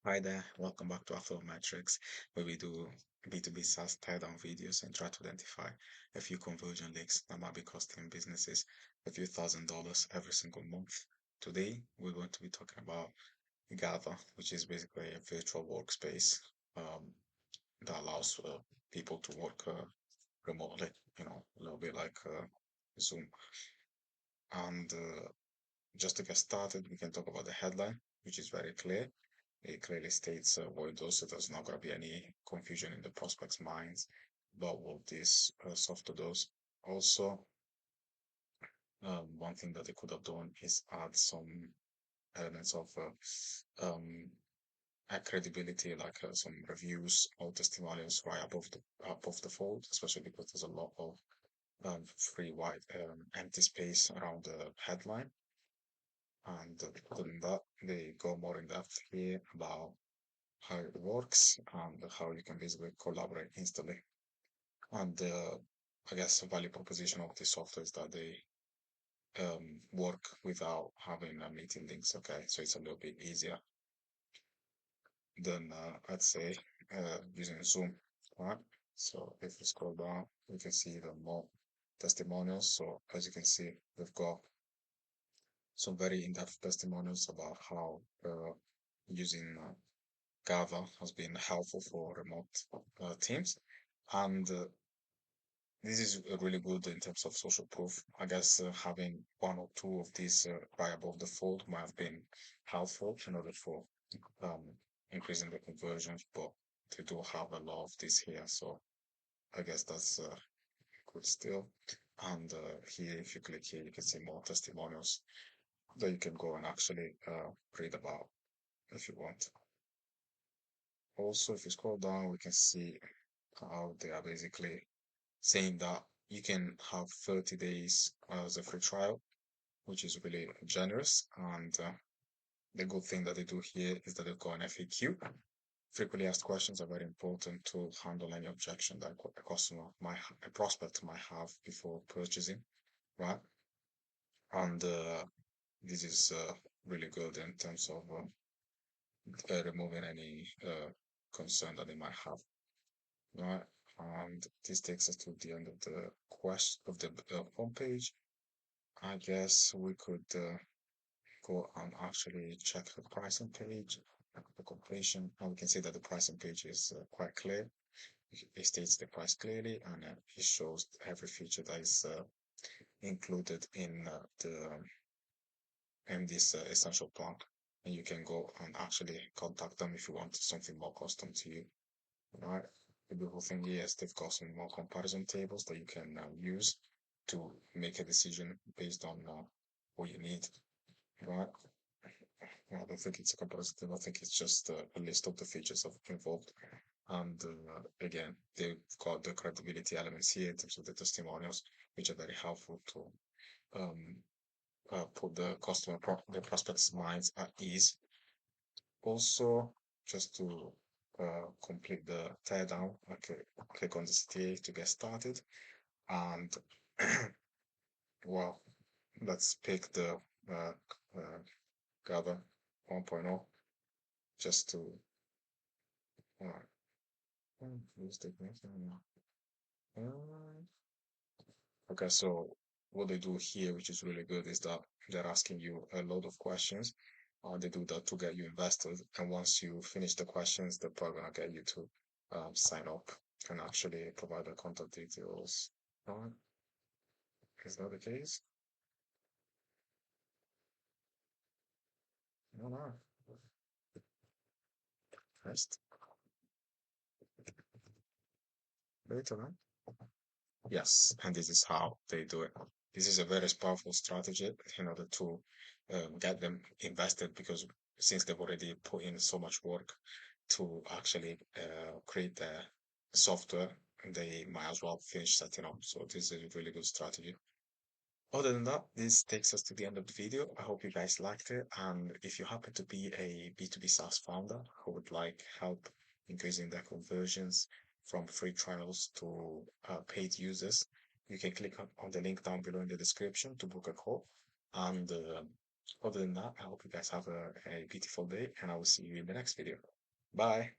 Hi there, welcome back to After Metrics, where we do B2B SaaS teardown videos and try to identify a few conversion leaks that might be costing businesses a few $1,000s every single month. Today, we're going to be talking about Gather, which is basically a virtual workspace um, that allows people to work remotely, a little bit like Zoom. And just to get started, we can talk about the headline, which is very clear. It clearly states what it does, so there's not going to be any confusion in the prospect's minds about what this software does. Also, one thing that they could have done is add some elements of credibility, like some reviews or testimonials right above the fold, especially because there's a lot of free white empty space around the headline. And other than that, they go more in depth here about how it works and how you can basically collaborate instantly. And I guess the value proposition of this software is that they work without having meeting links. Okay, so it's a little bit easier than I'd say using Zoom. Right. So if you scroll down, you can see the more testimonials. So as you can see, we've got some very in-depth testimonials about how using Gather has been helpful for remote teams. And this is really good in terms of social proof. I guess having one or two of these right above the fold might have been helpful in order for um, increasing the conversions, but they do have a lot of this here. So I guess that's good still. And here, if you click here, you can see more testimonials that you can go and actually read about if you want. Also, if you scroll down, we can see how they are basically saying that you can have 30 days as a free trial, which is really generous. And the good thing that they do here is that they've got an FAQ. Frequently asked questions are very important to handle any objection that a customer might, a prospect might have before purchasing, right? And this is really good in terms of removing any concern that they might have, right? And this takes us to the end of the quest of the homepage. I guess we could go and actually check the pricing page, the completion, and we can see that the pricing page is quite clear. It states the price clearly, and it shows every feature that is included in this essential plan. And you can go and actually contact them if you want something more custom to you. Right? The beautiful thing here is they've got some more comparison tables that you can use to make a decision based on what you need. Right? I don't think it's a comparison. I think it's just a list of the features of involved. And again, they've got the credibility elements here in terms of the testimonials, which are very helpful to um, put the prospect's minds at ease. Also, just to complete the teardown, okay, click on the CTA to get started. And well, let's pick the uh, Gather 1.0 just to uh, use the okay, so what they do here, which is really good, is that they're asking you a lot of questions. They do that to get you invested. And once you finish the questions, they're probably gonna get you to sign up and actually provide the contact details. Right? Is that the case? No, no. First, later, man. Yes, and this is how they do it. This is a very powerful strategy in order to get them invested because since they've already put in so much work to actually create the software, they might as well finish setting up. So this is a really good strategy. Other than that, this takes us to the end of the video. I hope you guys liked it. And if you happen to be a B2B SaaS founder who would like help increasing their conversions from free trials to paid users, you can click on the link down below in the description to book a call. And Other than that, I hope you guys have a beautiful day, and I will see you in the next video. Bye.